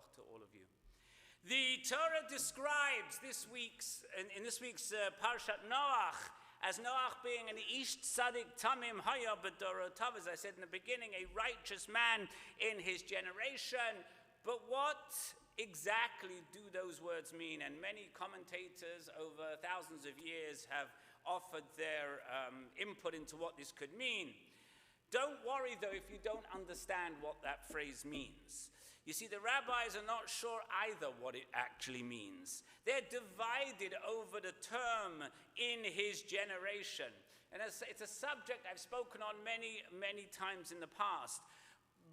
Koach to all of you. The Torah describes in this week's Parshat Noach as Noach being an Ish Tzadik Tamim Haya B'Dorotav, as I said in the beginning, a righteous man in his generation. But what exactly do those words mean? And many commentators over thousands of years have offered their input into what this could mean. Don't worry, though, if you don't understand what that phrase means. You see, the rabbis are not sure either what it actually means. They're divided over the term "in his generation." And it's a subject I've spoken on many, many times in the past.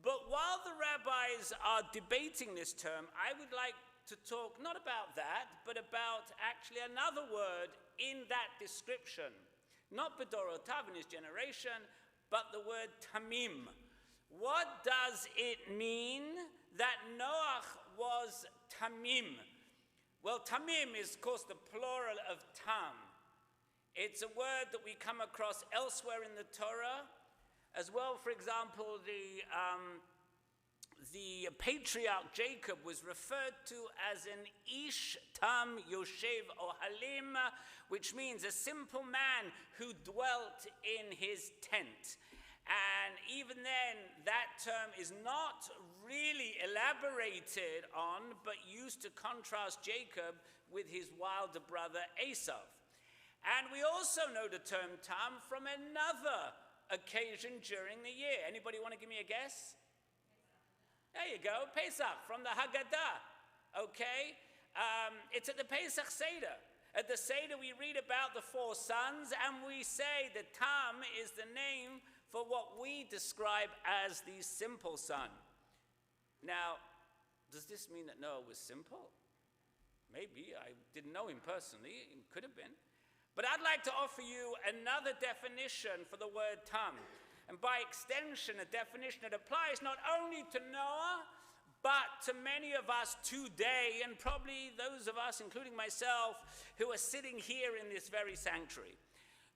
But while the rabbis are debating this term, I would like to talk not about that, but about actually another word in that description. Not B'dorotav, in his generation, but the word tamim. What does it mean that Noach was tamim? Well, tamim is, of course, the plural of tam. It's a word that we come across elsewhere in the Torah. As well, for example, the patriarch Jacob was referred to as an Ish Tam Yoshev Ohalim, which means a simple man who dwelt in his tent. And even then, that term is not really elaborated on, but used to contrast Jacob with his wilder brother Esau. And we also know the term Tam from another occasion during the year. Anybody want to give me a guess? There you go, Pesach, from the Haggadah. Okay? It's at the Pesach Seder. At the Seder, we read about the 4 sons, and we say that Tam is the name for what we describe as the simple son. Now, does this mean that Noah was simple? Maybe. I didn't know him personally. It could have been. But I'd like to offer you another definition for the word Tam. And by extension, a definition that applies not only to Noah, but to many of us today, and probably those of us, including myself, who are sitting here in this very sanctuary.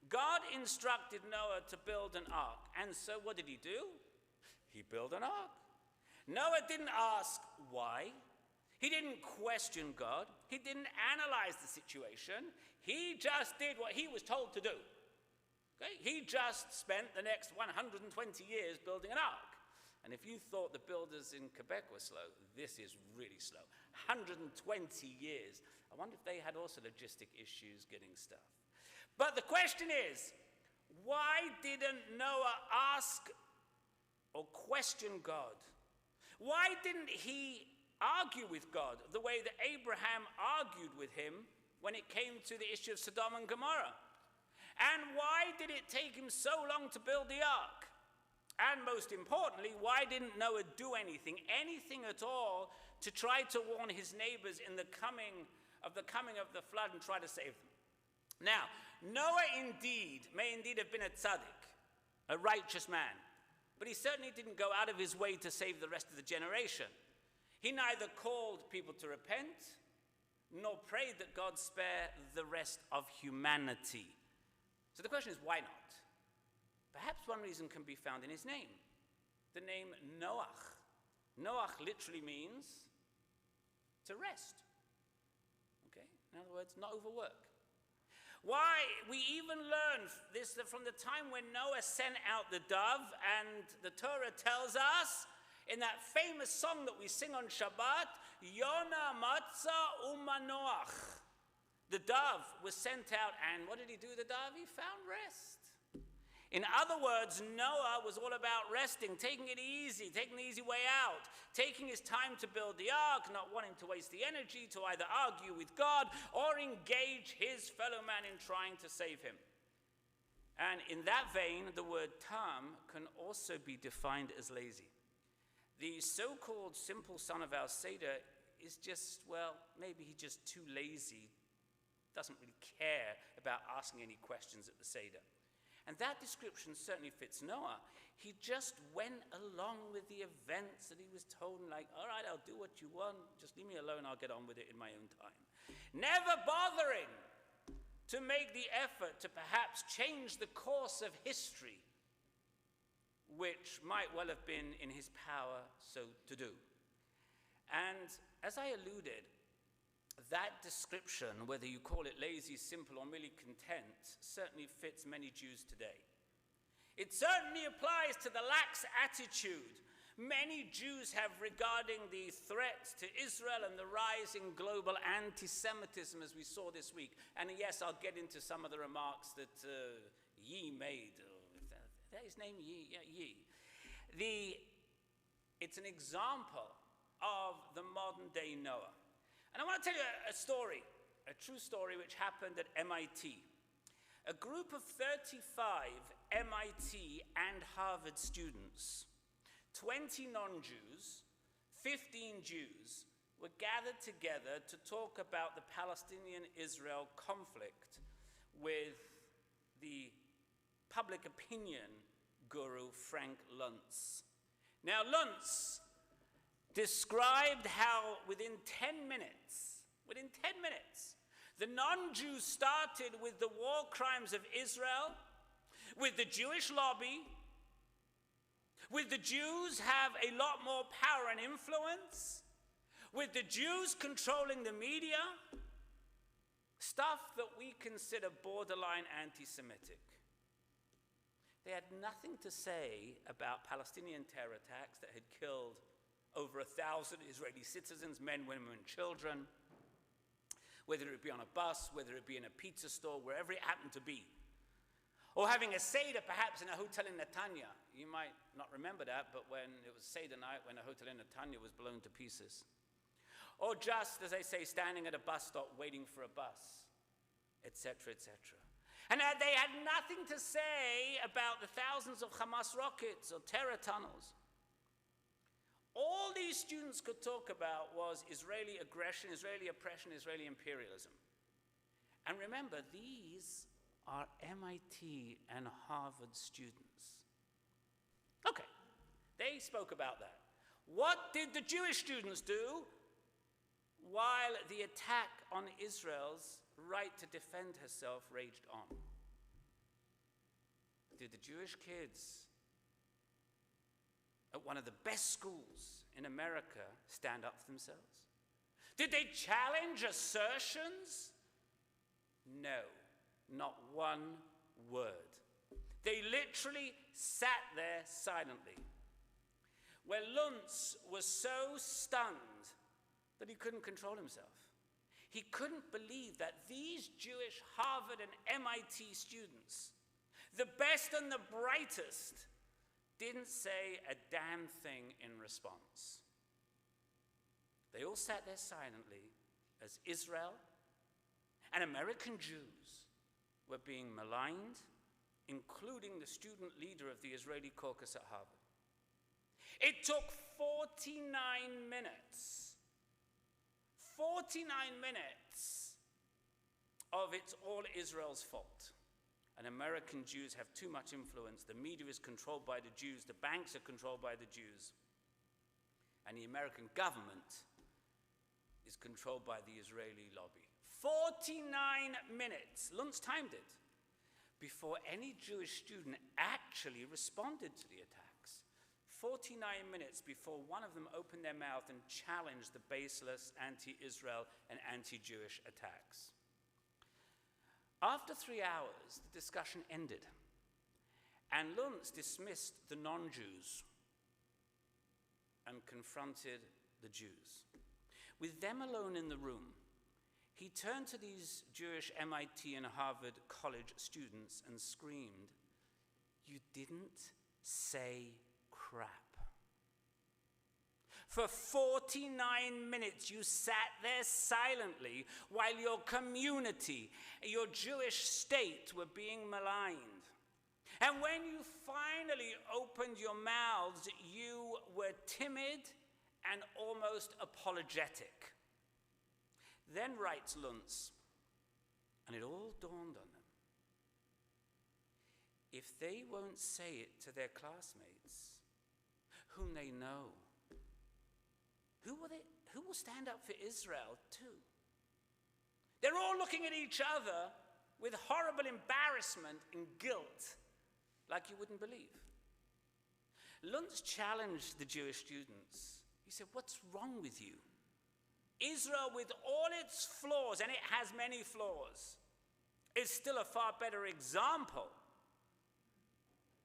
God instructed Noah to build an ark. And so what did he do? He built an ark. Noah didn't ask why. He didn't question God. He didn't analyze the situation. He just did what he was told to do. Okay? He just spent the next 120 years building an ark. And if you thought the builders in Quebec were slow, this is really slow. 120 years. I wonder if they had also logistic issues getting stuff. But the question is, why didn't Noah ask or question God? Why didn't he argue with God the way that Abraham argued with him when it came to the issue of Sodom and Gomorrah? And why did it take him so long to build the ark? And most importantly, why didn't Noah do anything at all, to try to warn his neighbors in the coming of the flood and try to save them? Now, Noah may indeed have been a tzaddik, a righteous man, but he certainly didn't go out of his way to save the rest of the generation. He neither called people to repent, nor prayed that God spare the rest of humanity. So the question is, why not? Perhaps one reason can be found in his name, the name Noach. Noach literally means to rest. Okay? In other words, not overwork. Why? We even learn this from the time when Noah sent out the dove, and the Torah tells us in that famous song that we sing on Shabbat, Yona Matzah Umanoach. The dove was sent out, and what did he do, the dove? He found rest. In other words, Noah was all about resting, taking it easy, taking the easy way out, taking his time to build the ark, not wanting to waste the energy to either argue with God or engage his fellow man in trying to save him. And in that vein, the word tam can also be defined as lazy. The so-called simple son of our Seder is just, well, maybe he's just too lazy, doesn't really care about asking any questions at the Seder. And that description certainly fits Noah. He just went along with the events that he was told, and like, all right, I'll do what you want, just leave me alone, I'll get on with it in my own time. Never bothering to make the effort to perhaps change the course of history, which might well have been in his power so to do. And as I alluded, that description, whether you call it lazy, simple, or merely content, certainly fits many Jews today. It certainly applies to the lax attitude many Jews have regarding the threats to Israel and the rising global anti-Semitism as we saw this week. And yes, I'll get into some of the remarks that Yi made. Is that his name? Yi? Yeah, Yi. It's an example of the modern day Noah. And I want to tell you a story, a true story which happened at MIT. A group of 35 MIT and Harvard students, 20 non-Jews, 15 Jews, were gathered together to talk about the Palestinian-Israel conflict with the public opinion guru Frank Luntz. Now, Luntz described how within 10 minutes, the non-Jews started with the war crimes of Israel, with the Jewish lobby, with the Jews have a lot more power and influence, with the Jews controlling the media, stuff that we consider borderline anti-Semitic. They had nothing to say about Palestinian terror attacks that had killed over 1,000 Israeli citizens, men, women, and children, whether it be on a bus, whether it be in a pizza store, wherever it happened to be. Or having a Seder, perhaps, in a hotel in Netanya. You might not remember that, but when it was Seder night, when a hotel in Netanya was blown to pieces. Or just, as I say, standing at a bus stop waiting for a bus, etc., etc. And they had nothing to say about the thousands of Hamas rockets or terror tunnels. All these students could talk about was Israeli aggression, Israeli oppression, Israeli imperialism. And remember, these are MIT and Harvard students. Okay, they spoke about that. What did the Jewish students do while the attack on Israel's right to defend herself raged on? Did the Jewish kids at one of the best schools in America stand up for themselves? Did they challenge assertions? No, not one word. They literally sat there silently. Well, Luntz was so stunned that he couldn't control himself. He couldn't believe that these Jewish Harvard and MIT students, the best and the brightest, didn't say a damn thing in response. They all sat there silently as Israel and American Jews were being maligned, including the student leader of the Israeli caucus at Harvard. It took 49 minutes. 49 minutes of it's all Israel's fault. And American Jews have too much influence. The media is controlled by the Jews. The banks are controlled by the Jews. And the American government is controlled by the Israeli lobby. 49 minutes, Luntz timed it, before any Jewish student actually responded to the attacks. 49 minutes before one of them opened their mouth and challenged the baseless anti-Israel and anti-Jewish attacks. After 3 hours, the discussion ended, and Luntz dismissed the non-Jews and confronted the Jews. With them alone in the room, he turned to these Jewish MIT and Harvard College students and screamed, "You didn't say crap. For 49 minutes you sat there silently while your community, your Jewish state were being maligned. And when you finally opened your mouths, you were timid and almost apologetic." Then writes Luntz, and it all dawned on them. If they won't say it to their classmates, whom they know, who will stand up for Israel too? They're all looking at each other with horrible embarrassment and guilt, like you wouldn't believe. Luntz challenged the Jewish students He said, what's wrong with you? Israel, with all its flaws, and it has many flaws, is still a far better example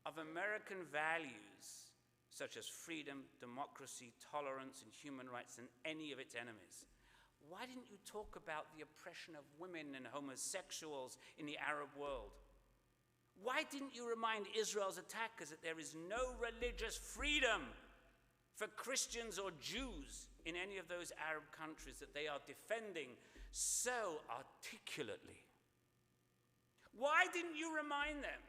of American values such as freedom, democracy, tolerance, and human rights than any of its enemies. Why didn't you talk about the oppression of women and homosexuals in the Arab world? Why didn't you remind Israel's attackers that there is no religious freedom for Christians or Jews in any of those Arab countries that they are defending so articulately? Why didn't you remind them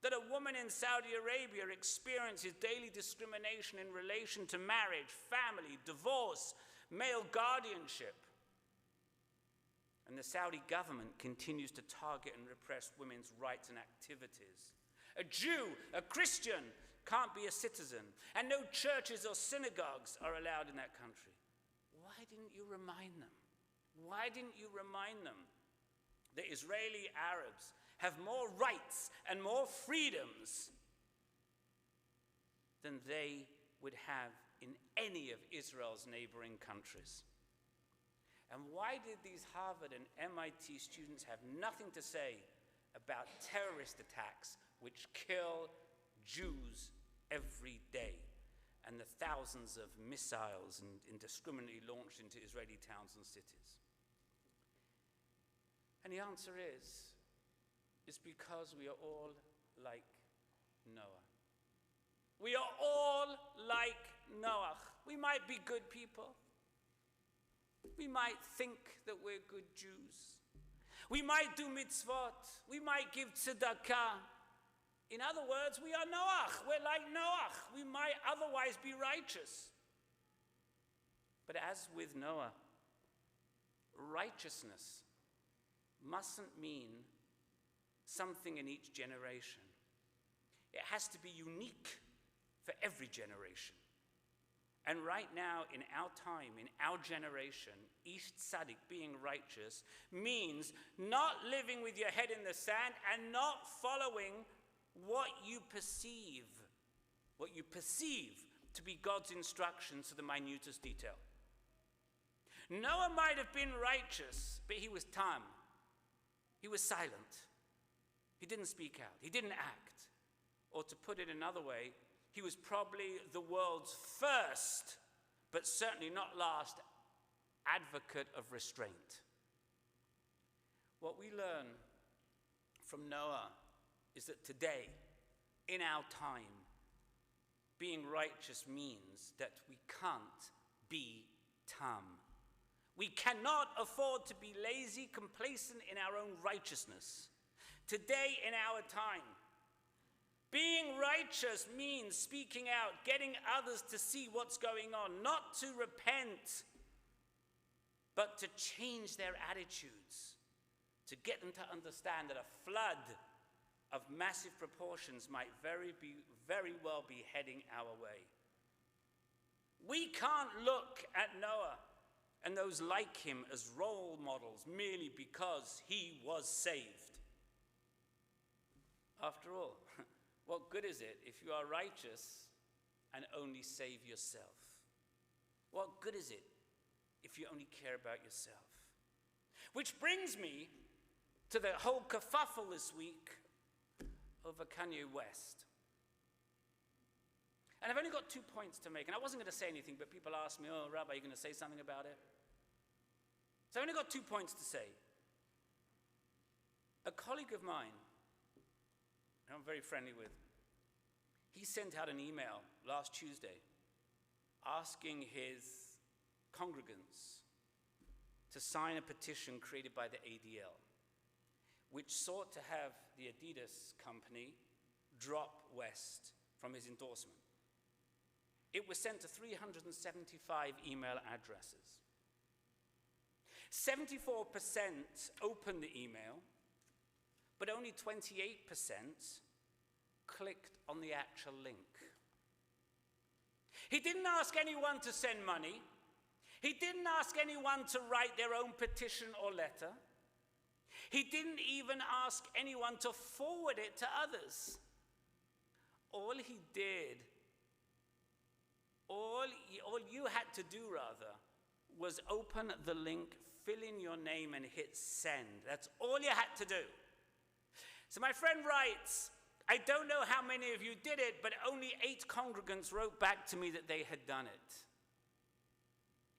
that a woman in Saudi Arabia experiences daily discrimination in relation to marriage, family, divorce, male guardianship? And the Saudi government continues to target and repress women's rights and activities. A Jew, a Christian, can't be a citizen, and no churches or synagogues are allowed in that country. Why didn't you remind them? Why didn't you remind them that Israeli Arabs have more rights and more freedoms than they would have in any of Israel's neighboring countries? And why did these Harvard and MIT students have nothing to say about terrorist attacks which kill Jews every day, and the thousands of missiles and indiscriminately launched into Israeli towns and cities? And the answer is because we are all like Noah. We are all like Noah. We might be good people. We might think that we're good Jews. We might do mitzvot. We might give tzedakah. In other words, we are Noah. We're like Noah. We might otherwise be righteous. But as with Noah, righteousness mustn't mean something in each generation. It has to be unique for every generation. And right now, in our time, in our generation, Ish Tzaddik, being righteous, means not living with your head in the sand and not following what you perceive to be God's instructions to the minutest detail. Noah might have been righteous, but he was tam. He was silent. He didn't speak out. He didn't act. Or to put it another way, he was probably the world's first, but certainly not last, advocate of restraint. What we learn from Noah is that today, in our time, being righteous means that we can't be tam. We cannot afford to be lazy, complacent in our own righteousness. Today, in our time, being righteous means speaking out, getting others to see what's going on, not to repent, but to change their attitudes, to get them to understand that a flood of massive proportions might very well be heading our way. We can't look at Noah and those like him as role models merely because he was saved. After all, what good is it if you are righteous and only save yourself? What good is it if you only care about yourself? Which brings me to the whole kerfuffle this week over Kanye West. And I've only got 2 points to make, and I wasn't going to say anything, but people asked me, oh, Rabbi, are you going to say something about it? So I've only got 2 points to say. A colleague of mine, I'm very friendly with, he sent out an email last Tuesday asking his congregants to sign a petition created by the ADL, which sought to have the Adidas company drop West from his endorsement. It was sent to 375 email addresses. 74% opened the email, but only 28% clicked on the actual link. He didn't ask anyone to send money. He didn't ask anyone to write their own petition or letter. He didn't even ask anyone to forward it to others. All he did All you had to do, rather, was open the link, fill in your name, and hit send. That's all you had to do. So my friend writes, I don't know how many of you did it, but only 8 congregants wrote back to me that they had done it.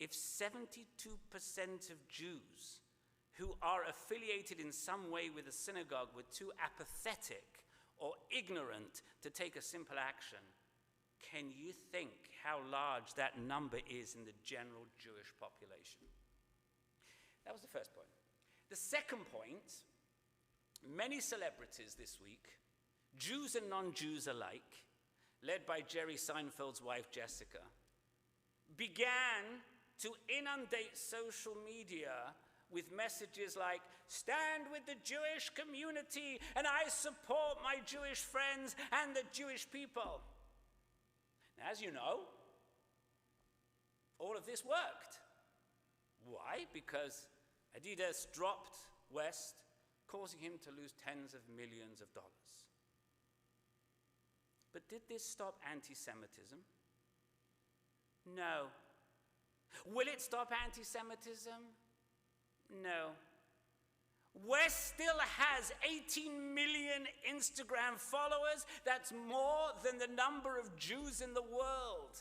If 72% of Jews who are affiliated in some way with a synagogue were too apathetic or ignorant to take a simple action, can you think how large that number is in the general Jewish population? That was the first point. The second point, many celebrities this week, Jews and non-Jews alike, led by Jerry Seinfeld's wife Jessica, began to inundate social media with messages like, stand with the Jewish community, and I support my Jewish friends and the Jewish people. Now, as you know, all of this worked. Why? Because Adidas dropped West, causing him to lose tens of millions of dollars. But did this stop anti-Semitism? No. Will it stop anti-Semitism? No. West still has 18 million Instagram followers. That's more than the number of Jews in the world.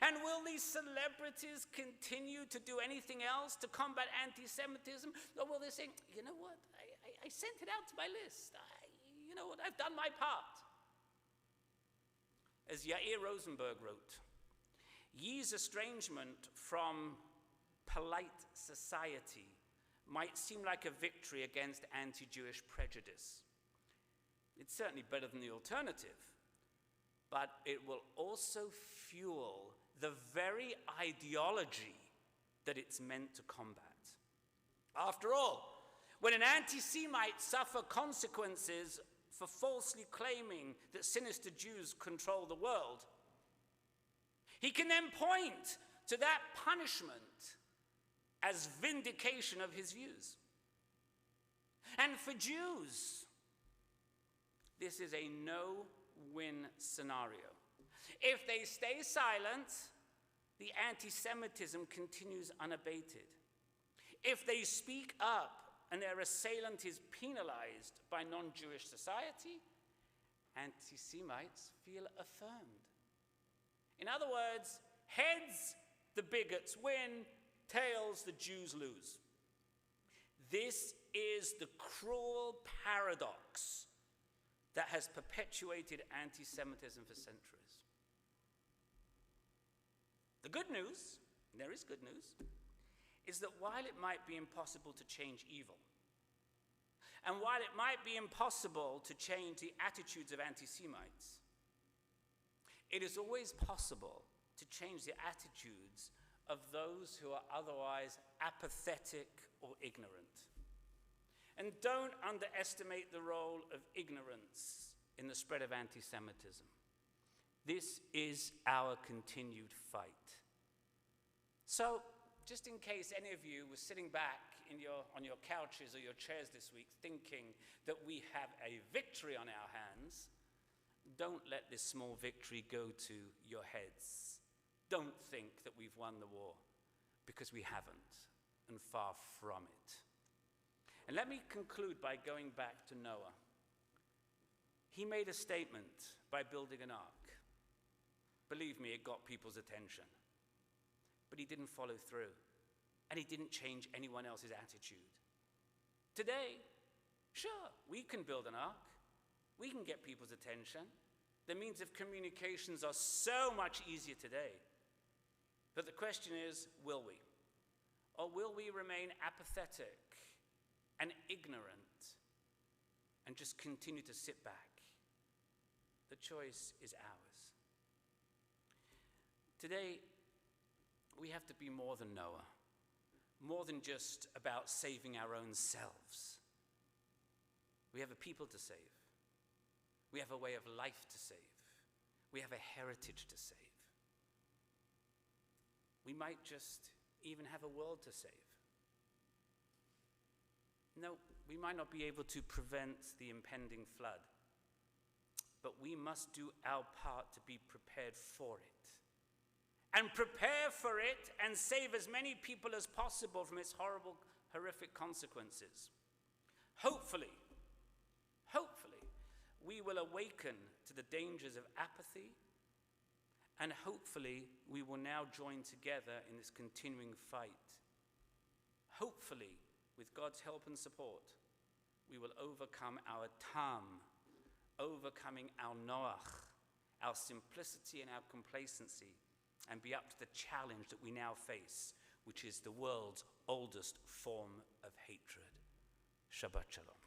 And will these celebrities continue to do anything else to combat anti-Semitism? Or will they say, you know what, I sent it out to my list. You know what, I've done my part. As Yair Rosenberg wrote, Ye's estrangement from polite society might seem like a victory against anti-Jewish prejudice. It's certainly better than the alternative, but it will also fuel the very ideology that it's meant to combat. After all, when an anti-Semite suffers consequences for falsely claiming that sinister Jews control the world, he can then point to that punishment as vindication of his views. And for Jews, this is a no-win scenario. If they stay silent, the anti-Semitism continues unabated. If they speak up and their assailant is penalized by non-Jewish society, anti-Semites feel affirmed. In other words, heads, the bigots win, tails, the Jews lose. This is the cruel paradox that has perpetuated anti-Semitism for centuries. The good news, and there is good news, is that while it might be impossible to change evil, and while it might be impossible to change the attitudes of anti-Semites, it is always possible to change the attitudes of those who are otherwise apathetic or ignorant. And don't underestimate the role of ignorance in the spread of anti-Semitism. This is our continued fight. So, just in case any of you were sitting back on your couches or your chairs this week thinking that we have a victory on our hands, don't let this small victory go to your heads. Don't think that we've won the war, because we haven't, and far from it. And let me conclude by going back to Noah. He made a statement by building an ark. Believe me, it got people's attention. But he didn't follow through, and he didn't change anyone else's attitude. Today, sure, we can build an ark. We can get people's attention. The means of communications are so much easier today. But the question is, will we? Or will we remain apathetic and ignorant and just continue to sit back? The choice is ours. Today, we have to be more than Noah, more than just about saving our own selves. We have a people to save. We have a way of life to save. We have a heritage to save. We might just even have a world to save. No, we might not be able to prevent the impending flood, but we must do our part to be prepared for it. and prepare for it and save as many people as possible from its horrible, horrific consequences. Hopefully, we will awaken to the dangers of apathy, and hopefully we will now join together in this continuing fight. Hopefully, with God's help and support, we will overcome our tam, overcoming our noach, our simplicity and our complacency, and be up to the challenge that we now face, which is the world's oldest form of hatred. Shabbat Shalom.